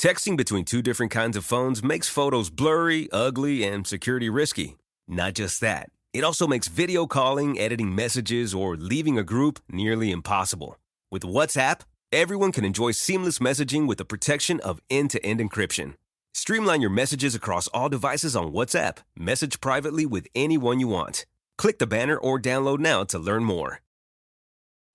Texting between two different kinds of phones makes photos blurry, ugly, and security risky. Not just that, it also makes video calling, editing messages, or leaving a group nearly impossible. With WhatsApp, everyone can enjoy seamless messaging with the protection of end-to-end encryption. Streamline your messages across all devices on WhatsApp. Message privately with anyone you want. Click the banner or download now to learn more.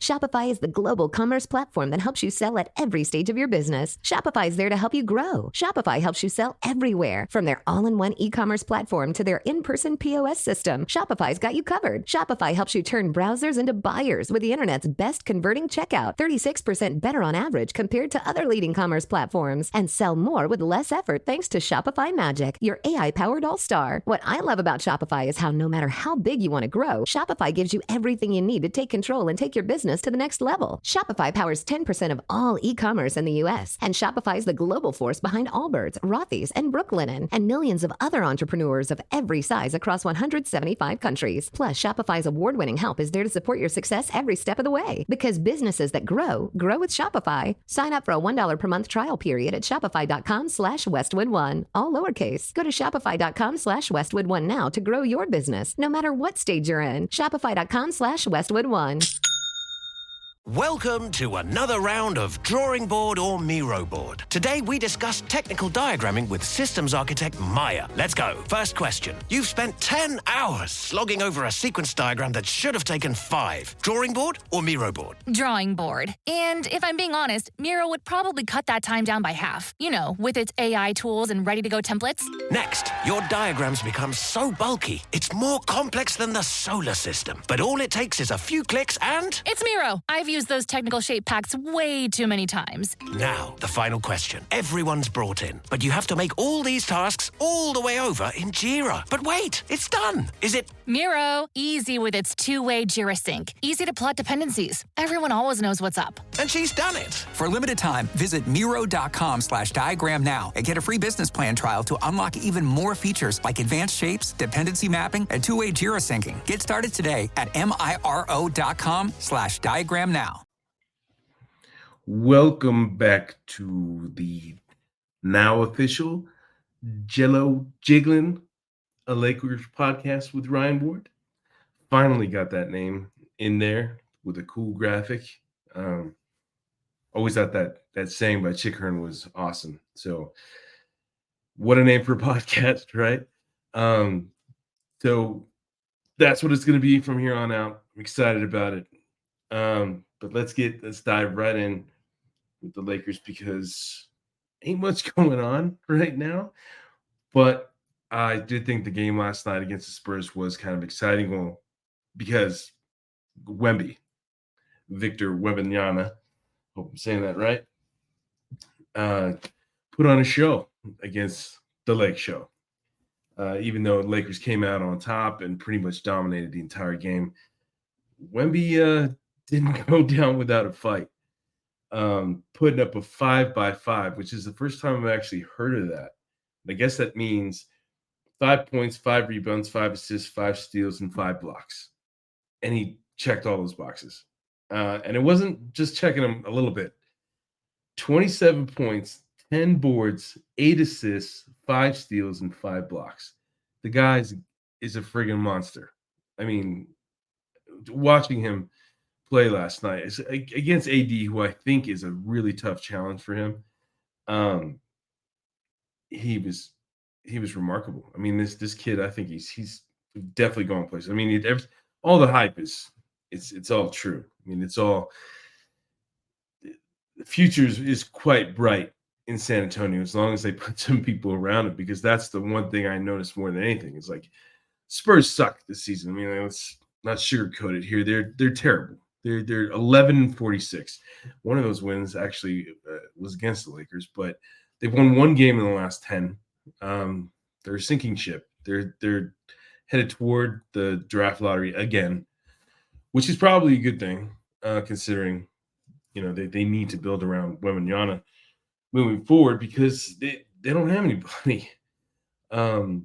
Shopify is the global commerce platform that helps you sell at every stage of your business. Shopify is there to help you grow. Shopify helps you sell everywhere, from their all-in-one e-commerce platform to their in-person POS system. Shopify's got you covered. Shopify helps you turn browsers into buyers with the internet's best converting checkout, 36% better on average compared to other leading commerce platforms, and sell more with less effort thanks to Shopify Magic, your AI-powered all-star. What I love about Shopify is how no matter how big you want to grow, Shopify gives you everything you need to take control and take your business to the next level. Shopify powers 10% of all e-commerce in the U.S., and Shopify is the global force behind Allbirds, Rothy's, and Brooklinen, and millions of other entrepreneurs of every size across 175 countries. Plus, Shopify's award-winning help is there to support your success every step of the way. Because businesses that grow with Shopify. Sign up for a $1 per month trial period at shopify.com/Westwood1, all lowercase. Go to shopify.com/Westwood1 now to grow your business, no matter what stage you're in. Shopify.com/Westwood1. Welcome to another round of Drawing Board or Miro Board. Today we discuss technical diagramming with systems architect Maya. Let's go. First question. You've spent 10 hours slogging over a sequence diagram that should have taken 5. Drawing board or Miro board? Drawing board. And if I'm being honest, Miro would probably cut that time down by half. You know, with its AI tools and ready-to-go templates. Next, your diagrams become so bulky, it's more complex than the solar system. But all it takes is a few clicks and... It's Miro. I've used those technical shape packs way too many times. Now, the final question. Everyone's brought in, but you have to make all these tasks all the way over in Jira. But wait, it's done. Is it... Miro, easy with its two-way Jira sync. Easy to plot dependencies. Everyone always knows what's up. And she's done it. For a limited time, visit Miro.com/diagram now and get a free business plan trial to unlock even more features like advanced shapes, dependency mapping, and two-way Jira syncing. Get started today at Miro.com/diagram now. Welcome back to the now official Jello Jiggling a Lakers podcast with Ryan Ward. Finally got that name in there with a cool graphic. Always thought that saying by Chick Hearn was awesome. So what a name for a podcast, right? So that's what it's going to be from here on out. I'm excited about it. But let's dive right in with the Lakers because ain't much going on right now. But I did think the game last night against the Spurs was kind of exciting. Well, because Victor Wembanyama, hope I'm saying that right, put on a show against the Lake Show. Even though the Lakers came out on top and pretty much dominated the entire game, Wemby didn't go down without a fight. Putting up a 5-by-5, which is the first time I've actually heard of that. I guess that means 5 points, 5 rebounds, 5 assists, 5 steals, and 5 blocks. And he checked all those boxes. And it wasn't just checking them a little bit. 27 points, 10 boards, 8 assists, 5 steals, and 5 blocks. The guy is a friggin' monster. I mean, watching him play last night against AD, who I think is a really tough challenge for him. He was remarkable. I mean, this kid, I think he's definitely going places. I mean, all the hype it's all true. I mean, it's all the future is quite bright in San Antonio as long as they put some people around it, because that's the one thing I noticed more than anything. It's like Spurs suck this season. I mean, let's not sugarcoat it here. They're terrible. They're 11-46. One of those wins actually was against the Lakers, but they've won one game in the last 10. They're a sinking ship. They're headed toward the draft lottery again, which is probably a good thing, considering they need to build around Wembanyama moving forward because they don't have anybody. A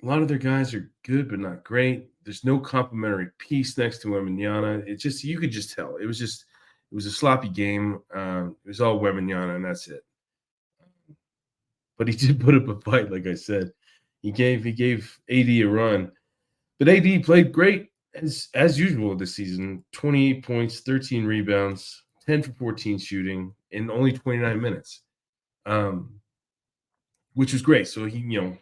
lot of their guys are good but not great. There's no complimentary piece next to Wembanyama. You could just tell. It was a sloppy game. It was all Wembanyama, and that's it. but he did put up a fight, like I said. He gave AD a run. But AD played great as usual this season. 28 points, 13 rebounds, 10 for 14 shooting in only 29 minutes. Which was great. So he,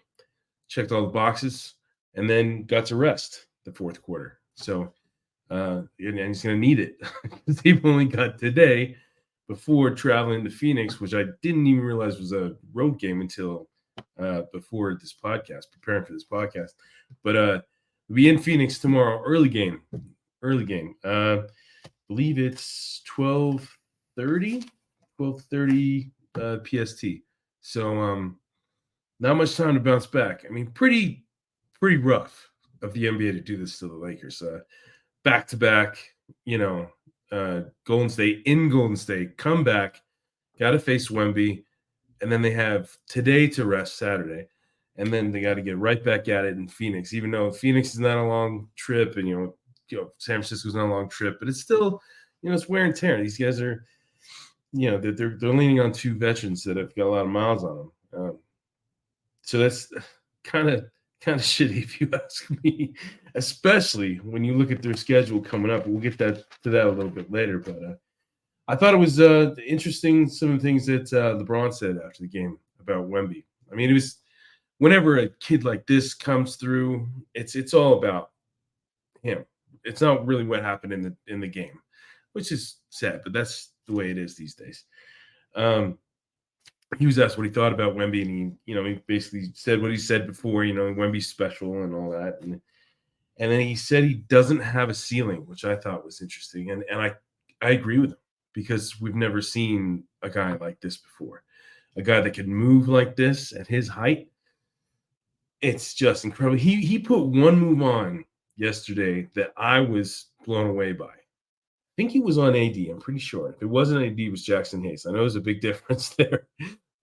checked all the boxes and then got to rest the fourth quarter. So and he's going to need it. They've only got today before traveling to Phoenix, which I didn't even realize was a road game until before this podcast, preparing for this podcast. But we'll be in Phoenix tomorrow, early game. I believe it's 12:30 PST. So not much time to bounce back. I mean, pretty rough of the NBA to do this to the Lakers. Back-to-back, Golden State, come back, got to face Wemby, and then they have today to rest, Saturday, and then they got to get right back at it in Phoenix, even though Phoenix is not a long trip, and, San Francisco's not a long trip, but it's still, it's wear and tear. These guys are, they're leaning on two veterans that have got a lot of miles on them. So that's kind of shitty if you ask me, especially when you look at their schedule coming up. We'll get to that a little bit later, but I thought it was interesting, some of the things that LeBron said after the game about Wemby. I mean, it was whenever a kid like this comes through, it's all about him. It's not really what happened in the game, which is sad, but that's the way it is these days. He was asked what he thought about Wemby, and he basically said what he said before, Wemby's special and all that. And then he said he doesn't have a ceiling, which I thought was interesting. And I agree with him, because we've never seen a guy like this before. A guy that can move like this at his height. It's just incredible. He put one move on yesterday that I was blown away by. I think he was on AD. I'm pretty sure. If it wasn't AD, it was Jackson Hayes. I know there's a big difference there,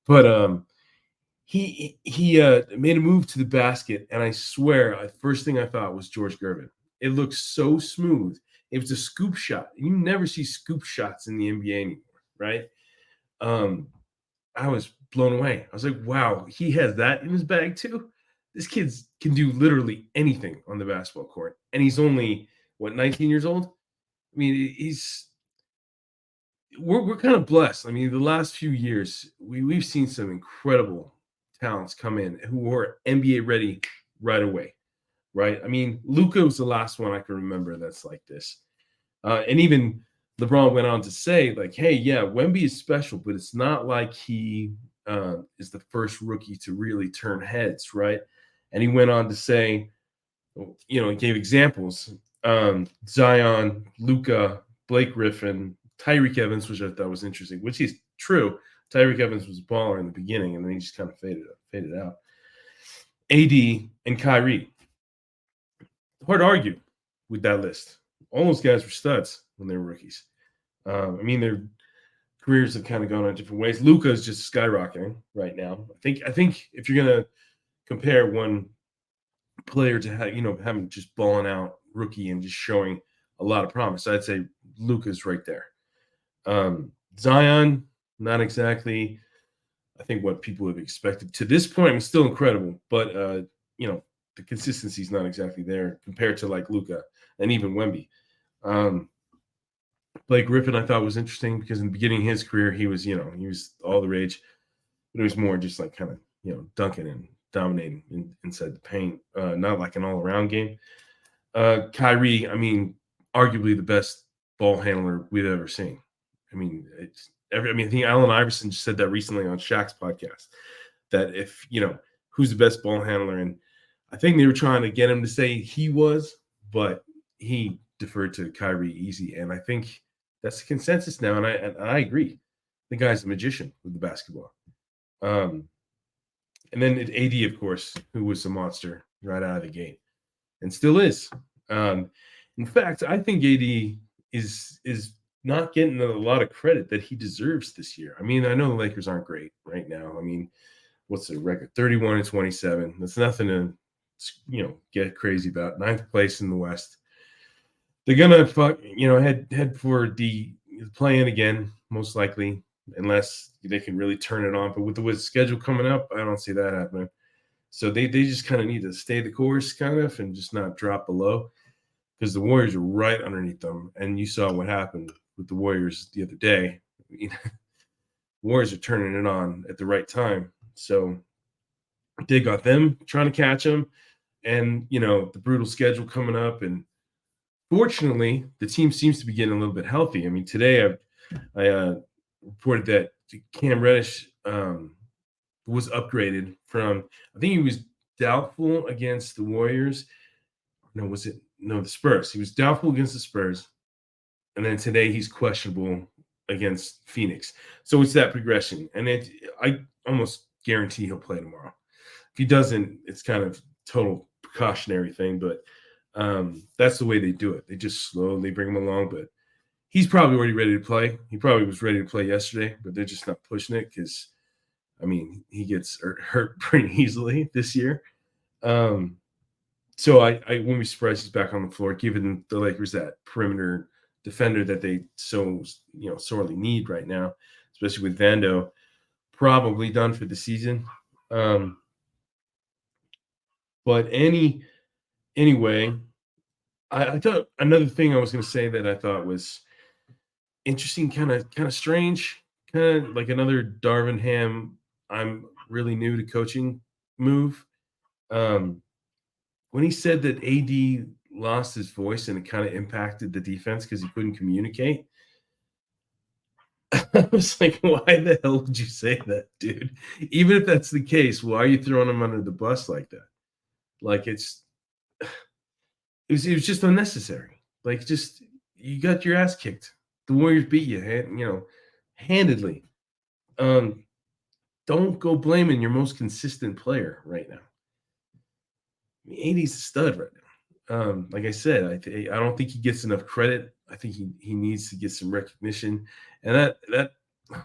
but he made a move to the basket, and I swear, the first thing I thought was George Gervin. It looked so smooth. It was a scoop shot. You never see scoop shots in the NBA anymore, right? I was blown away. I was like, wow, he has that in his bag too. This kid can do literally anything on the basketball court, and he's only 19 years old. I mean, we're kind of blessed. I mean, the last few years, we've seen some incredible talents come in who are NBA ready right away, right? I mean, Luka was the last one I can remember that's like this. And even LeBron went on to say, like, hey, yeah, Wemby is special, but it's not like he is the first rookie to really turn heads, right? And he went on to say, he gave examples. Zion, Luka, Blake Griffin, Tyreek Evans, which I thought was interesting, which is true. Tyreek Evans was a baller in the beginning, and then he just kind of faded out. AD and Kyrie. Hard to argue with that list. All those guys were studs when they were rookies. I mean, their careers have kind of gone on different ways. Luka is just skyrocketing right now. I think if you're gonna compare one player to having just balling out rookie and just showing a lot of promise, I'd say Luka's right there. Zion, not exactly, I think, what people have expected to this point. It's still incredible, but the consistency is not exactly there compared to like Luka and even Wemby. Blake Griffin, I thought, was interesting because in the beginning of his career, he was all the rage, but it was more just like kind of dunking and dominating inside the paint, not like an all-around game. Kyrie, I mean, arguably the best ball handler we've ever seen. I mean, I think Allen Iverson just said that recently on Shaq's podcast, that if, who's the best ball handler, and I think they were trying to get him to say he was, but he deferred to Kyrie easy, and I think that's the consensus now, and I agree. The guy's a magician with the basketball. And then AD, of course, who was a monster right out of the gate, and still is. In fact, I think AD is not getting a lot of credit that he deserves this year. I mean, I know the Lakers aren't great right now. I mean, what's the record? 31-27. That's nothing to get crazy about. 9th place in the West. They're gonna head for the play-in again, most likely. unless they can really turn it on. But with the schedule coming up, I don't see that happening. So they just kind of need to stay the course kind of and just not drop below, because the Warriors are right underneath them. And you saw what happened with the Warriors the other day. Warriors are turning it on at the right time. So they got them trying to catch them, and, the brutal schedule coming up. And fortunately, the team seems to be getting a little bit healthy. I mean, today I reported that Cam Reddish was upgraded from, I think he was doubtful against the Warriors. No, the Spurs. He was doubtful against the Spurs. And then today he's questionable against Phoenix. So it's that progression. And I almost guarantee he'll play tomorrow. If he doesn't, it's kind of total precautionary thing. But that's the way they do it. They just slowly bring him along. But he's probably already ready to play. He probably was ready to play yesterday, but they're just not pushing it because, he gets hurt pretty easily this year. So I wouldn't be surprised he's back on the floor, giving the Lakers that perimeter defender that they sorely need right now, especially with Vando probably done for the season. But anyway, I thought another thing I was going to say that I thought was interesting, kind of strange, kind of like another Darvin Ham, I'm really new to coaching move. When he said that AD lost his voice and it kind of impacted the defense because he couldn't communicate, I was like, why the hell would you say that, dude? Even if that's the case, why are you throwing him under the bus like that? Like, it was just unnecessary. Like, just, you got your ass kicked. The Warriors beat you, handedly. Don't go blaming your most consistent player right now. AD's a stud right now. Like I said, I don't think he gets enough credit. I think he needs to get some recognition, and that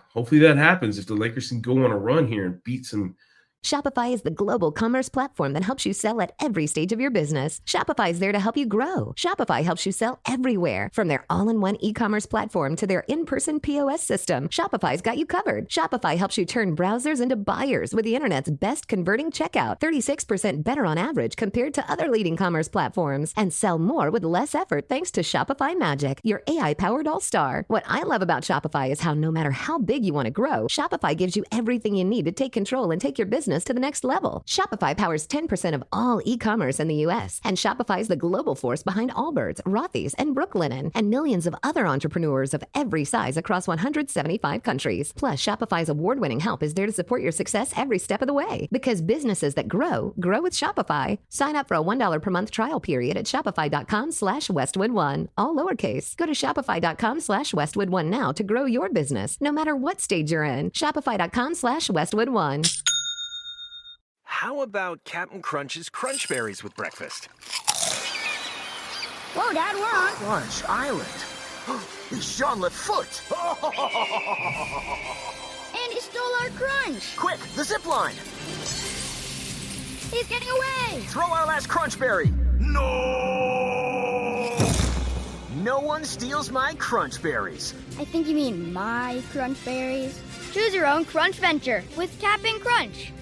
hopefully that happens if the Lakers can go on a run here and beat some. Shopify is the global commerce platform that helps you sell at every stage of your business. Shopify is there to help you grow. Shopify helps you sell everywhere, from their all-in-one e-commerce platform to their in-person POS system. Shopify's got you covered. Shopify helps you turn browsers into buyers with the internet's best converting checkout, 36% better on average compared to other leading commerce platforms, and sell more with less effort thanks to Shopify Magic, your AI-powered all-star. What I love about Shopify is how no matter how big you want to grow, Shopify gives you everything you need to take control and take your business to the next level. Shopify powers 10% of all e-commerce in the U.S., and Shopify is the global force behind Allbirds, Rothy's, and Brooklinen, and millions of other entrepreneurs of every size across 175 countries. Plus, Shopify's award-winning help is there to support your success every step of the way. Because businesses that grow with Shopify. Sign up for a $1 per month trial period at shopify.com/Westwood1, all lowercase. Go to shopify.com/Westwood1 now to grow your business, no matter what stage you're in. Shopify.com/Westwood1. How about Captain Crunch's Crunch Berries with breakfast? Whoa, Dad, we're on Crunch Island. It's Jean Lefoot. And he stole our crunch. Quick, the zip line. He's getting away. Throw our last Crunch Berry. No! No one steals my Crunch Berries. I think you mean my crunch berries. Choose your own crunch venture with Captain Crunch.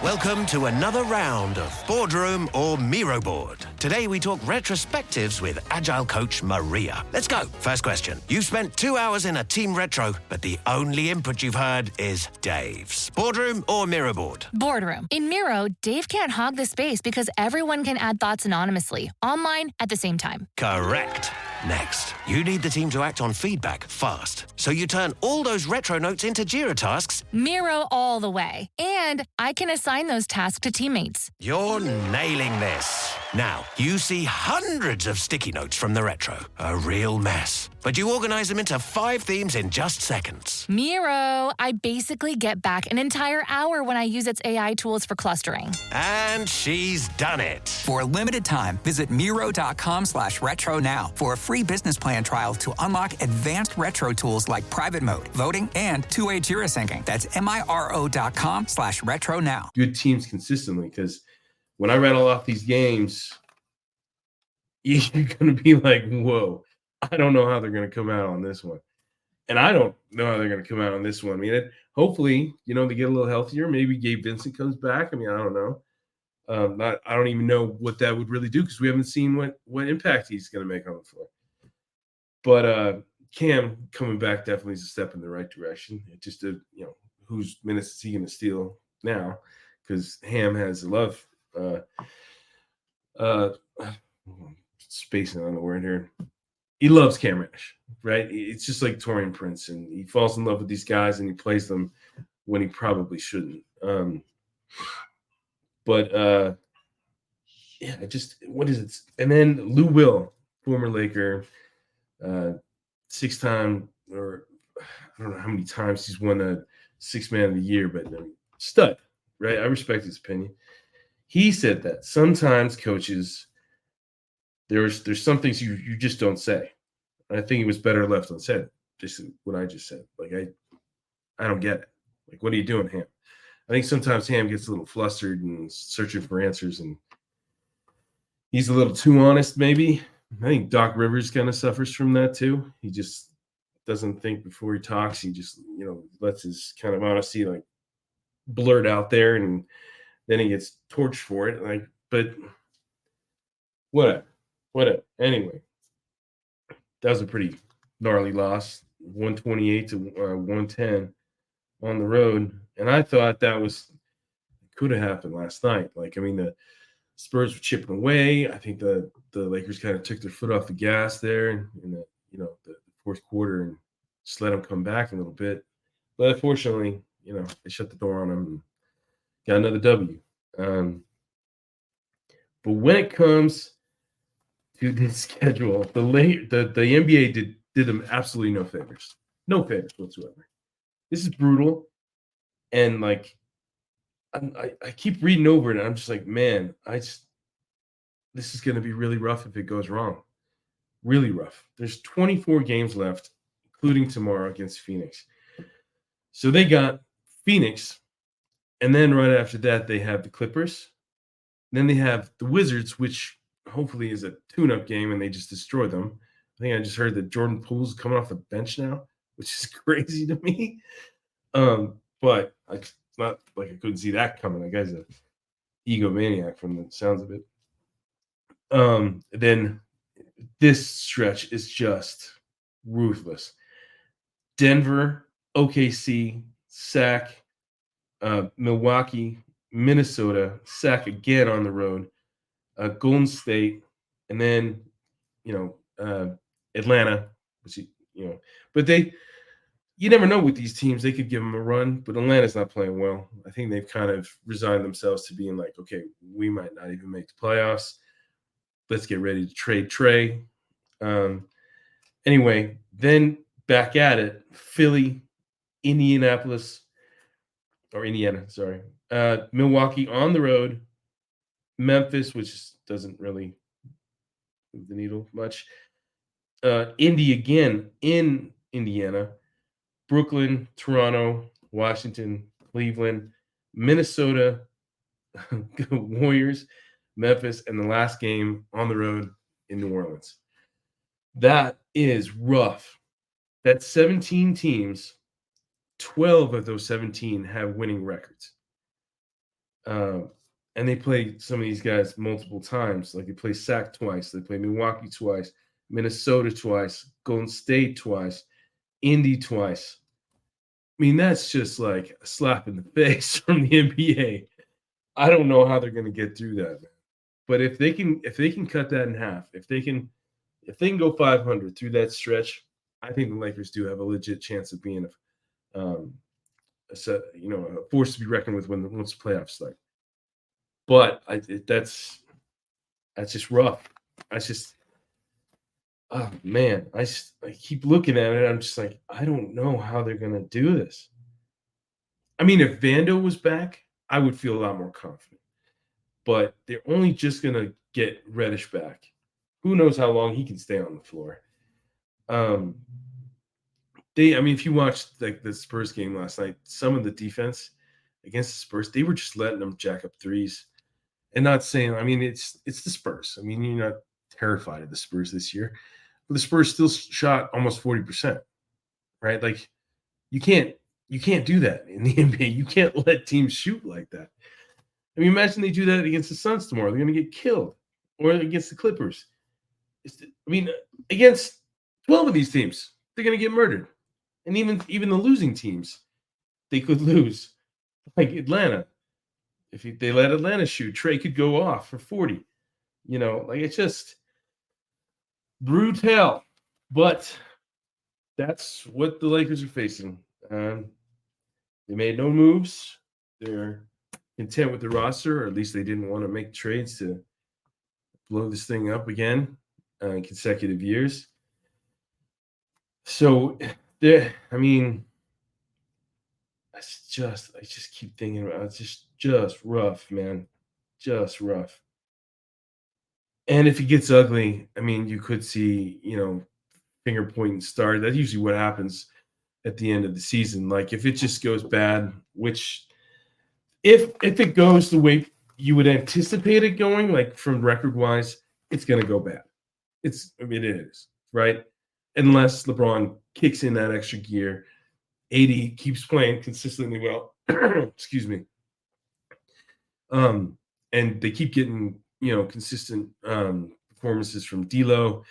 Welcome to another round of Boardroom or Miro Board. Today we talk retrospectives with Agile coach Maria. Let's go. First question. You've spent 2 hours in a team retro, but the only input you've heard is Dave's. Boardroom or Miro Board? Boardroom. In Miro, Dave can't hog the space because everyone can add thoughts anonymously, online at the same time. Correct. Next, you need the team to act on feedback fast. So you turn all those retro notes into Jira tasks. Miro all the way. And I can assign those tasks to teammates. You're nailing this. Now, you see hundreds of sticky notes from the retro. A real mess. But you organize them into 5 themes in just seconds. Miro, I basically get back an entire hour when I use its AI tools for clustering. And she's done it. For a limited time, visit Miro.com/retro now for a free business plan trial to unlock advanced retro tools like private mode, voting, and two-way Jira syncing. That's Miro.com/retro now. Good teams consistently, because when I rattle off these games, you're going to be like, whoa, I don't know how they're going to come out on this one. And I don't know how they're going to come out on this one. I mean, hopefully, they get a little healthier. Maybe Gabe Vincent comes back. I mean, I don't know. I don't even know what that would really do because we haven't seen what impact he's going to make on the floor. But Cam coming back definitely is a step in the right direction. It just, whose minutes is he going to steal now? Because Ham has a love. Spacing on the word here. He loves Cam Reddish, right? It's just like Taurean Prince, and he falls in love with these guys, and he plays them when he probably shouldn't. But what is it? And then Lou Will, former Laker, 6-time, or I don't know how many times he's won a Sixth Man of the Year, but stud, right? I respect his opinion. He said that sometimes coaches, there's some things you just don't say. I think it was better left unsaid. Just what I just said. Like I don't get it. Like, what are you doing, Ham? I think sometimes Ham gets a little flustered and searching for answers, and he's a little too honest, maybe. I think Doc Rivers kind of suffers from that too. He just doesn't think before he talks. He just, lets his kind of honesty like blurt out there, and then he gets torched for it. Like, but whatever. Anyway, that was a pretty gnarly loss, 128 to 110 on the road. And I thought that could have happened last night. Like, I mean, the Spurs were chipping away. I think the Lakers kind of took their foot off the gas there in the fourth quarter and just let them come back a little bit. But unfortunately, they shut the door on them and got another W. But when it comes to the schedule, the NBA did them absolutely no favors whatsoever. This is brutal, and like I keep reading over it, and I'm just like, man, this is going to be really rough if it goes wrong. Really rough. There's 24 games left, including tomorrow against Phoenix. So they got Phoenix, and then right after that they have the Clippers. Then they have the Wizards, which hopefully is a tune-up game, and they just destroy them. I think I just heard that Jordan Poole's coming off the bench now, which is crazy to me. But it's not like I couldn't see that coming. That guy's an egomaniac from the sounds of it. Then this stretch is just ruthless. Denver, OKC, sack, Milwaukee, Minnesota, sack again on the road, Golden State, and then, Atlanta, which, but you never know with these teams. They could give them a run, but Atlanta's not playing well. I think they've kind of resigned themselves to being like, okay, we might not even make the playoffs. Let's get ready to trade Trey. Anyway, then back at it, Philly, Indiana, Milwaukee on the road, Memphis, which doesn't really move the needle much. Indy again in Indiana, Brooklyn, Toronto, Washington, Cleveland, Minnesota, Warriors, Memphis, and the last game on the road in New Orleans. That is rough. That's 17 teams. 12 of those 17 have winning records. And they play some of these guys multiple times. Like they play Sac twice. They play Milwaukee twice, Minnesota twice, Golden State twice, Indy twice. I mean, that's just like a slap in the face from the NBA. I don't know how they're going to get through that, man. But if they can cut that in half, if they can go 500 through that stretch, I think the Lakers do have a legit chance of being a force to be reckoned with once the playoffs start. But that's just rough. Oh man, I keep looking at it. I'm just like, I don't know how they're gonna do this. I mean, if Vando was back, I would feel a lot more confident. But they're only just gonna get Reddish back. Who knows how long he can stay on the floor? If you watched like the Spurs game last night, some of the defense against the Spurs, they were just letting them jack up threes. And not saying, it's the Spurs. You're not terrified of the Spurs this year. But the Spurs still shot almost 40%. right? Like you can't do that in the NBA. You can't let teams shoot like that. I mean, imagine they do that against the Suns tomorrow. They're going to get killed, or against the Clippers. Against 12 of these teams, they're going to get murdered, and even the losing teams, they could lose. Like Atlanta, if they let Atlanta shoot, Trey could go off for 40. It's just brutal. But that's what the Lakers are facing. They made no moves. They're content with the roster, or at least they didn't want to make trades to blow this thing up again in consecutive years. So, I just keep thinking about it. It's just rough, man. Just rough. And if it gets ugly, you could see, finger pointing start. That's usually what happens at the end of the season. Like if it just goes bad, which if it goes the way you would anticipate it going, like from record wise, it's going to go bad. It is, right? Unless LeBron kicks in that extra gear, AD keeps playing consistently well. Excuse me. And they keep getting, consistent performances from D'Lo.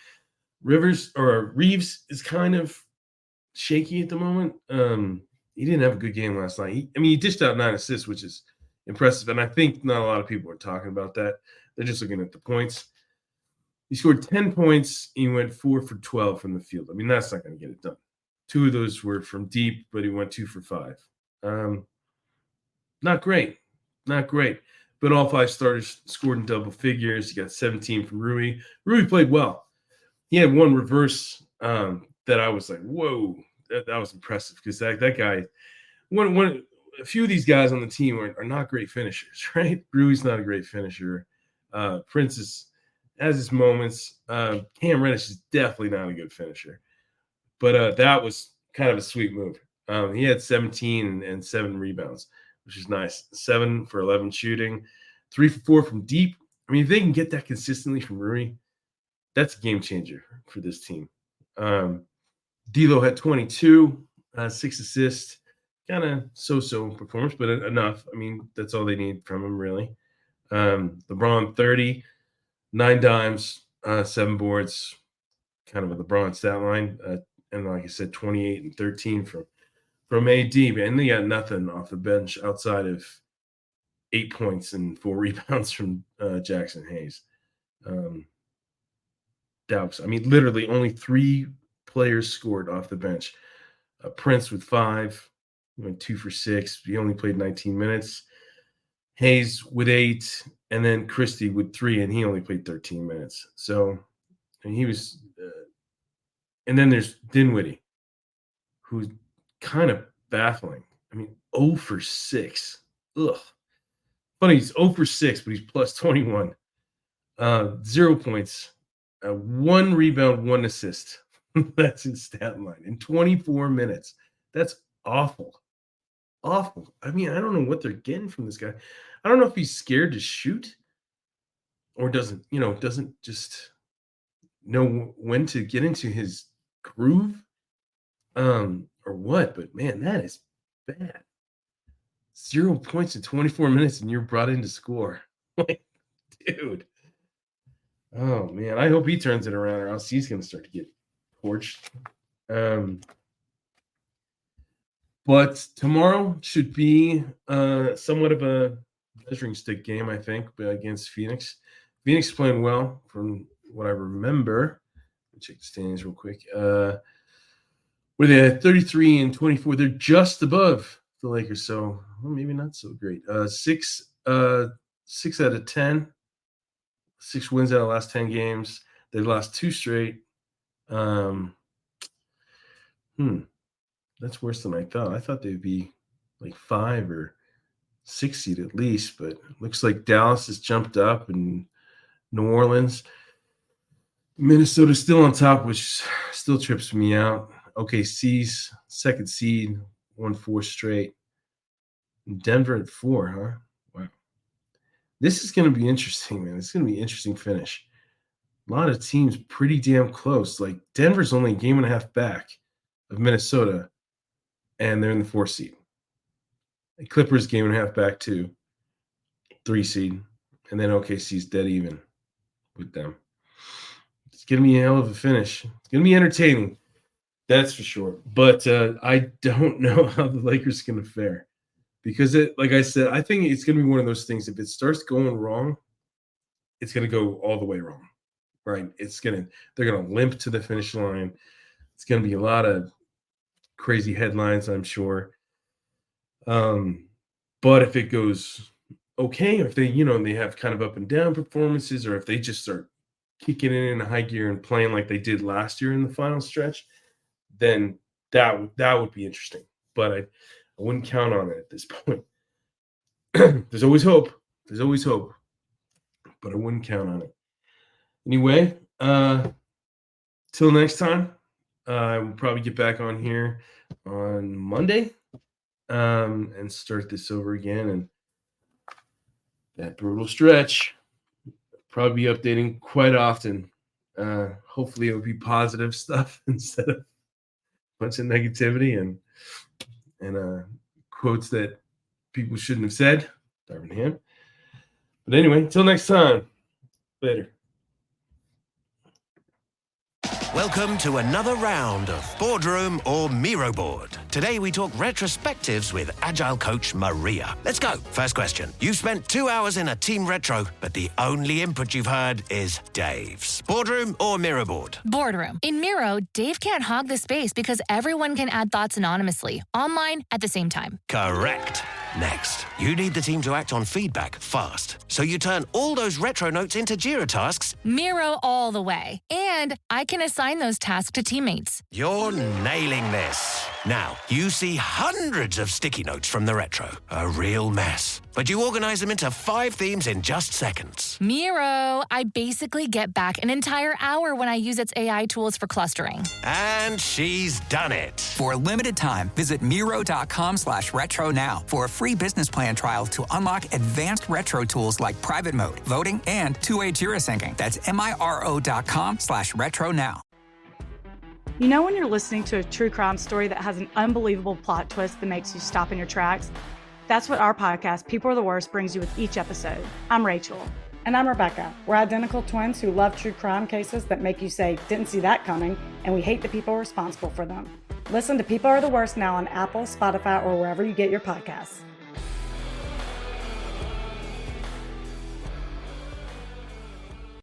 Reeves is kind of shaky at the moment. He didn't have a good game last night. He dished out 9 assists, which is impressive. And I think not a lot of people are talking about that. They're just looking at the points. He scored 10 points. He went 4 for 12 from the field. That's not going to get it done. 2 of those were from deep, but he went 2 for 5. Not great. But all 5 starters scored in double figures. He got 17 from Rui. Rui played well. He had one reverse that I was like, whoa, that was impressive, because that guy, a few of these guys on the team are not great finishers, right? Rui's not a great finisher. Prince has his moments. Cam Reddish is definitely not a good finisher. But that was kind of a sweet move. He had 17 and 7 rebounds, which is nice. 7 for 11 shooting, 3 for 4 from deep. If they can get that consistently from Rui, that's a game changer for this team. D'Lo had 22, 6 assists, kind of so-so performance, but enough. That's all they need from him, really. LeBron 30, 9 dimes, 7 boards, kind of a LeBron stat line. And like I said, 28 and 13 from AD, and they got nothing off the bench outside of 8 points and 4 rebounds from Jackson Hayes. Literally only 3 players scored off the bench. Prince with 5, went 2 for 6. He only played 19 minutes. Hayes with 8, and then Christie with 3, and he only played 13 minutes. So, he was. And then there's Dinwiddie, who's kind of baffling. 0 for 6. Ugh. Funny, he's 0 for 6, but he's plus 21. 0 points. 1 rebound, 1 assist. That's his stat line in 24 minutes. That's awful. Awful. I don't know what they're getting from this guy. I don't know if he's scared to shoot or doesn't just know when to get into his groove or what. But man, that is bad. 0 points in 24 minutes and you're brought in to score. Dude. Oh, man. I hope he turns it around, or else he's going to start to get torched. But tomorrow should be somewhat of a measuring stick game, I think, against Phoenix. Phoenix is playing well from what I remember. Let me check the standings real quick. Where they had 33 and 24. They're just above the Lakers, so maybe not so great. 6 out of 10. 6 wins out of the last 10 games. They've lost 2 straight. That's worse than I thought. I thought they'd be like 5 or 6 seed at least, but it looks like Dallas has jumped up and New Orleans. Minnesota's still on top, which still trips me out. OKC's 2nd seed, won 4 straight. Denver at 4, huh? Wow. This is going to be interesting, man. It's going to be an interesting finish. A lot of teams pretty damn close. Like Denver's only a game and a half back of Minnesota, and they're in the 4th seed. The Clippers game and a half back to 3 seed, and then OKC's dead even with them. It's going to be a hell of a finish. It's going to be entertaining, that's for sure. But I don't know how the Lakers are going to fare because, like I said, I think it's going to be one of those things. If it starts going wrong, it's going to go all the way wrong, right? They're going to limp to the finish line. It's going to be a lot of crazy headlines, I'm sure. But if it goes okay, or if they, they have kind of up and down performances, or if they just start kicking it in a high gear and playing like they did last year in the final stretch, then that would be interesting. But I wouldn't count on it at this point. There's always hope. But I wouldn't count on it. Anyway, till next time, we'll probably get back on here on Monday and start this over again. And that brutal stretch, probably be updating quite often. Hopefully it'll be positive stuff instead of a bunch of negativity and quotes that people shouldn't have said. Darvin Ham. But anyway, till next time. Later. Welcome to another round of Boardroom or Miro Board. Today we talk retrospectives with Agile coach Maria. Let's go. First question. You've spent 2 hours in a team retro, but the only input you've heard is Dave's. Boardroom or Miro Board? Boardroom. In Miro, Dave can't hog the space because everyone can add thoughts anonymously, online at the same time. Correct. Next, you need the team to act on feedback fast. So you turn all those retro notes into Jira tasks. Miro all the way. And I can assign those tasks to teammates. You're nailing this. Now, you see hundreds of sticky notes from the retro. A real mess. But you organize them into 5 themes in just seconds. Miro, I basically get back an entire hour when I use its AI tools for clustering. And she's done it. For a limited time, visit Miro.com/retro now for a free business plan trial to unlock advanced retro tools like private mode, voting, and two-way Jira syncing. That's Miro.com/retro now. You know when you're listening to a true crime story that has an unbelievable plot twist that makes you stop in your tracks? That's what our podcast, People Are the Worst, brings you with each episode. I'm Rachel. And I'm Rebecca. We're identical twins who love true crime cases that make you say, didn't see that coming, and we hate the people responsible for them. Listen to People Are the Worst now on Apple, Spotify, or wherever you get your podcasts.